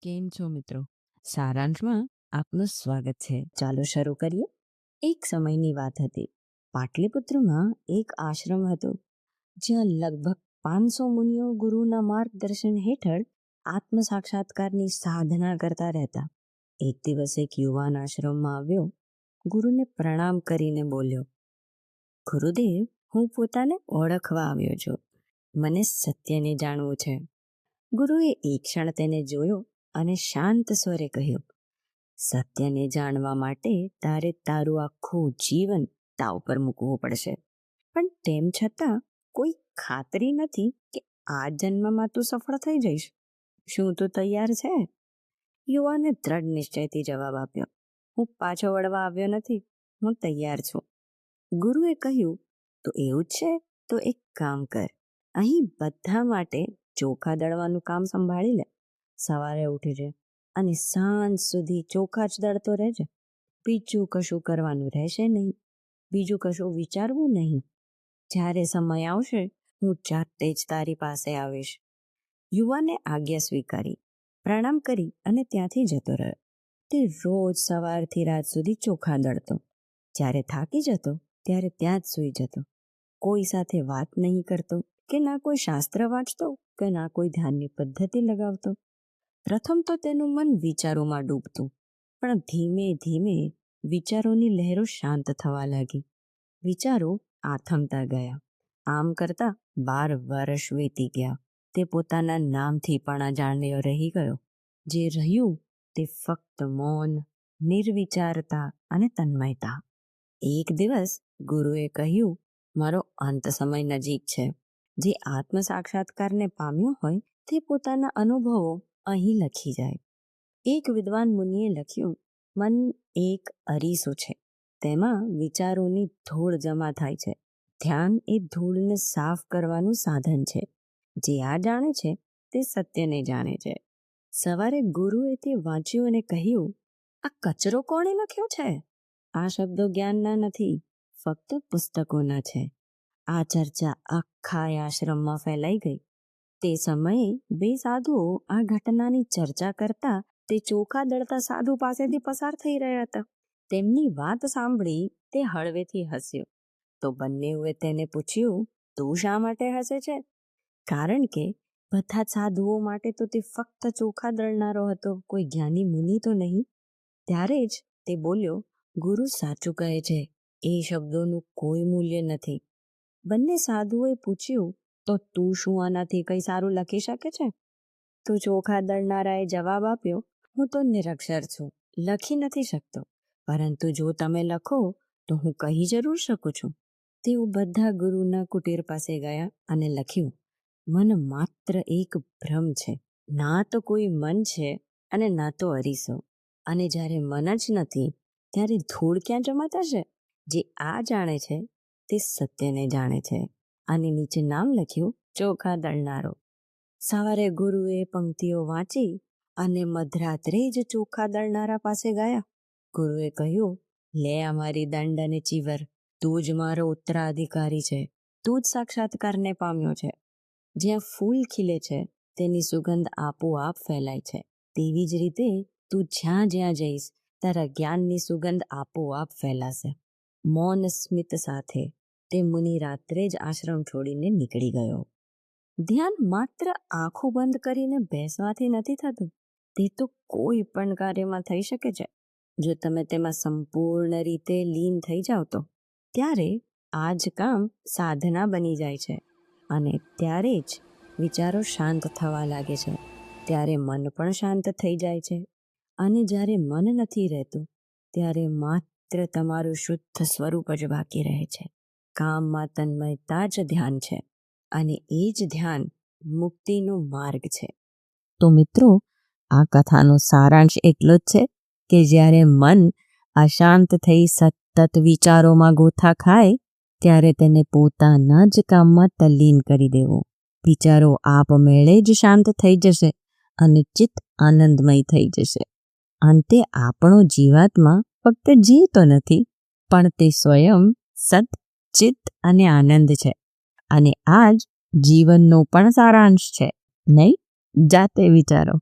કેમ છો મિત્રો? સારાંશમાં આપનું સ્વાગત છે. ચાલો શરૂ કરીએ. એક સમયની વાત હતી. પાટલીપુત્રમાં એક આશ્રમ હતો જ્યાં લગભગ 500 મુનિઓ ગુરુના માર્ગદર્શન હેઠળ આત્મ સાક્ષાત્કારની સાધના કરતા રહેતા. એક દિવસ એક યુવાન આશ્રમમાં આવ્યો. ગુરુને પ્રણામ કરીને બોલ્યો, ગુરુદેવ, હું પોતાને ઓળખવા આવ્યો છું. મને સત્યને જાણવું છે. ગુરુએ એક ક્ષણ તેને જોયો અને શાંત સ્વરે કહ્યું, સત્યને જાણવા માટે તારે તારું આખું જીવન દાવ પર મૂકવું પડશે. પણ તેમ છતાં કોઈ ખાતરી નથી કે આ જન્મમાં તું સફળ થઈ જઈશ. શું તું તૈયાર છે? યુવાને દ્રઢ નિશ્ચયથી જવાબ આપ્યો, હું પાછો વળવા આવ્યો નથી. હું તૈયાર છું. ગુરુએ કહ્યું, તો એવું જ છે તો એક કામ કર. અહીં બધા માટે ચોખા દળવાનું કામ સંભાળી લે. સવારે ઉઠજે અને સાંજ સુધી ચોખા જ દળતો રહેજે. બીજું કશું કરવાનું રહેશે નહીં. બીજું કશું વિચારવું નહીં. જ્યારે સમય આવશે હું જાતે જ તારી પાસે આવીશ. યુવાને આજ્ઞા સ્વીકારી, પ્રણામ કરી અને ત્યાંથી જતો રહ્યો. તે રોજ સવારથી રાત સુધી ચોખા દળતો. જ્યારે થાકી જતો ત્યારે ત્યાં જ સૂઈ જતો. કોઈ સાથે વાત નહીં કરતો કે ના કોઈ શાસ્ત્ર વાંચતો કે ના કોઈ ધ્યાનની પદ્ધતિ લગાવતો. પ્રથમ તો તેનું મન વિચારોમાં ડૂબતું, પણ ધીમે ધીમે વિચારોની લહેરો શાંત થવા લાગી. વિચારો આથમતા ગયા. આમ કરતા 12 વર્ષ વીતી ગયા. તે પોતાના નામથી પણ અજાણ્યો રહી ગયો. જે રહ્યું તે ફક્ત મૌન, નિર્વિચારતા અને તન્મયતા. એક દિવસ ગુરુએ કહ્યું, મારો અંત સમય નજીક છે. જે આત્મ સાક્ષાત્કારને પામ્યો હોય તે પોતાના અનુભવો અહીં લખી જાય. એક વિદ્વાન મુનિએ લખ્યું, મન એક અરીસો છે. તેમાં વિચારોની ધૂળ જમા થાય છે. ધ્યાન એ ધૂળને સાફ કરવાનું સાધન છે. જે આ જાણે છે તે સત્યને જાણે છે. સવારે ગુરુએ તે વાંચ્યું અને કહ્યું, આ કચરો કોણે લખ્યો છે? આ શબ્દો જ્ઞાનના નથી, ફક્ત પુસ્તકોના છે. આ ચર્ચા આખા આશ્રમમાં ફેલાઈ ગઈ. તે સમયે 2 સાધુઓ આ ઘટનાની ચર્ચા કરતા તે ચોખા દળતા સાધુ પાસેથી પસાર થઈ રહ્યા હતા. તેમની વાત સાંભળી તે હળવેથી હસ્યો. તો બંનેએ તેને પૂછ્યું, તું શા માટે હસે છે? કારણ કે બધા સાધુઓ માટે તો તે ફક્ત ચોખા દળનારો હતો, કોઈ જ્ઞાની મુનિ તો નહીં. ત્યારે જ તે બોલ્યો, ગુરુ સાચું કહે છે, એ શબ્દોનું કોઈ મૂલ્ય નથી. બંને સાધુઓએ પૂછ્યું, તો તું શું આનાથી કંઈ સારું લખી શકે છે? તો ચોખા દળનારાએ જવાબ આપ્યો, હું તો નિરક્ષર છું, લખી નથી શકતો. પરંતુ જો તમે લખો તો હું કહી જરૂર શકું છું. તેઓ બધા ગુરુના કુટીર પાસે ગયા અને લખ્યું, મન માત્ર એક ભ્રમ છે. ના તો કોઈ મન છે અને ના તો અરીસો. અને જ્યારે મન જ નથી ત્યારે ધૂળ ક્યાં જમા થશે? જે આ જાણે છે તે સત્યને જાણે છે. અને નીચે નામ લખ્યું, ચોખા દળનારો. સવારે ગુરુએ પંક્તિઓ વાંચી અને મધરાત્રે જ ચોખા દળનારા પાસે ગયા. ગુરુએ કહ્યું, લે અમારી દંડ અને ચીવર. તું જ મારો ઉત્તરાધિકારી છે. તું જ સાક્ષાત્કારને પામ્યો છે. જ્યાં ફૂલ ખીલે છે તેની સુગંધ આપોઆપ ફેલાય છે. તેવી જ રીતે તું જ્યાં જ્યાં જઈશ તારા જ્ઞાનની સુગંધ આપોઆપ ફેલાશે. મૌન સ્મિત સાથે તે મુનિ રાત્રે જ આશ્રમ છોડીને નીકળી ગયો. ધ્યાન માત્ર આંખો બંધ કરીને બેસવાથી નથી થતું. તે તો કોઈ પણ કાર્યમાં થઈ શકે છે. જો તમે તેમાં સંપૂર્ણ રીતે લીન થઈ જાઓ તો ત્યારે આ જ કામ સાધના બની જાય છે. અને ત્યારે જ વિચારો શાંત થવા લાગે છે. ત્યારે મન પણ શાંત થઈ જાય છે. અને જ્યારે મન નથી રહેતું ત્યારે માત્ર તમારું શુદ્ધ સ્વરૂપ જ બાકી રહે છે. કામમાં તન્મયતા જ ધ્યાન છે. અને એ જ ધ્યાન મુક્તિનો માર્ગ છે. તો મિત્રો, આ કથાનો સારાંશ એટલો જ છે કે જ્યારે મન અશાંત થઈ સતત વિચારોમાં ગોથા ખાય ત્યારે તેને પોતાના જ કામમાં તલ્લીન કરી દેવો. વિચારો આપમેળે જ શાંત થઈ જશે અને ચિત્ત આનંદમય થઈ જશે. અંતે આપણો જીવાત્મા ફક્ત જીવતો નથી, પણ તે સ્વયં સત, ચિત્ત અને આનંદ છે. અને આ જ જીવનનો પણ સારાંશ છે, નહીં? જાતે વિચારો.